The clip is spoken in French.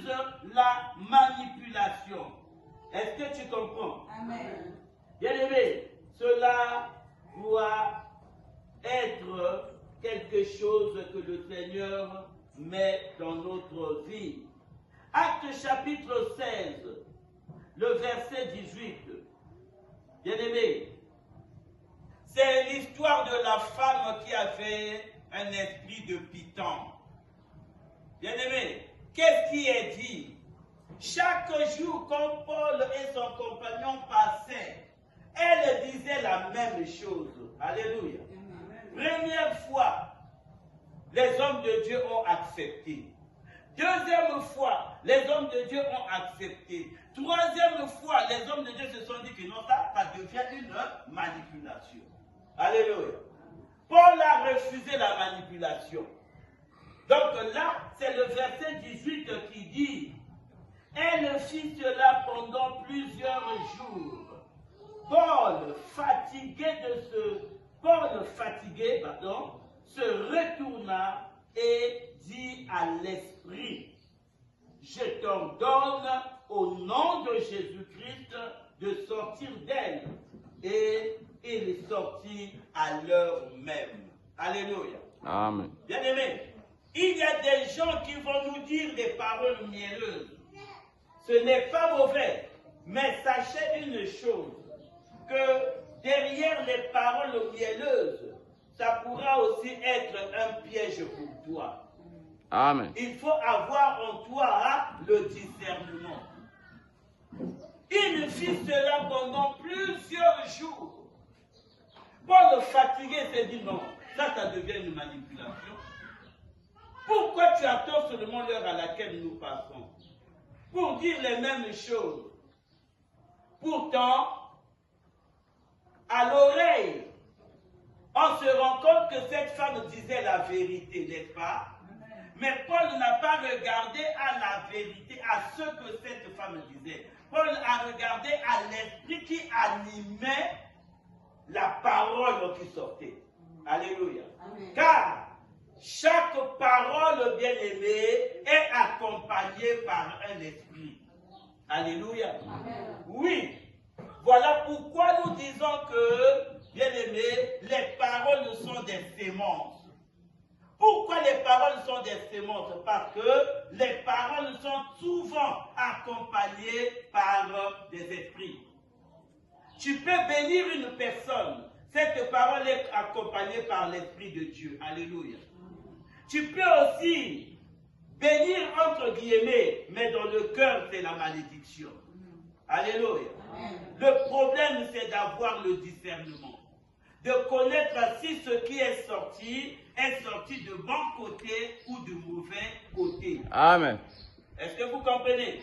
refuse la manipulation. Est-ce que tu comprends? Amen. Bien-aimé, cela doit être quelque chose que le Seigneur met dans notre vie. Acte chapitre 16, le verset 18. Bien-aimé, c'est l'histoire de la femme qui avait un esprit de Python. Bien-aimé, qu'est-ce qui est dit? Chaque jour, quand Paul et son compagnon passaient, elle disait la même chose. Alléluia. Première fois, les hommes de Dieu ont accepté. Deuxième fois, les hommes de Dieu ont accepté. Troisième fois, les hommes de Dieu se sont dit que non, ça devient une manipulation. Alléluia. Paul a refusé la manipulation. Donc là, c'est le verset 18 qui dit: elle fit cela pendant plusieurs jours. Paul, fatigué, se retourna et dit à l'esprit: je t'ordonne au nom de Jésus-Christ de sortir d'elle. Et il sortit à l'heure même. Alléluia. Amen. Bien-aimés, il y a des gens qui vont nous dire des paroles mielleuses. Ce n'est pas mauvais, mais sachez une chose, que derrière les paroles mielleuses, ça pourra aussi être un piège pour toi. Amen. Il faut avoir en toi le discernement. Il fit cela pendant plusieurs jours. Paul, fatigué, s'est dit non, ça devient une manipulation. Pourquoi tu attends seulement l'heure à laquelle nous passons pour dire les mêmes choses? Pourtant, à l'oreille, on se rend compte que cette femme disait la vérité, n'est-ce pas? Mais Paul n'a pas regardé à la vérité, à ce que cette femme disait. Paul a regardé à l'esprit qui animait la parole qui sortait. Alléluia. Amen. Car chaque parole bien-aimée est accompagnée par un esprit. Alléluia. Amen. Oui. Voilà pourquoi nous disons que, bien-aimés, les paroles sont des sémences. Pourquoi les paroles sont des sémences? Parce que les paroles sont souvent accompagnées par des esprits. Tu peux bénir une personne, cette parole est accompagnée par l'Esprit de Dieu. Alléluia. Tu peux aussi bénir entre guillemets, mais dans le cœur c'est la malédiction. Alléluia. Le problème c'est d'avoir le discernement, de connaître si ce qui est sorti de bon côté ou de mauvais côté. Amen. Est-ce que vous comprenez?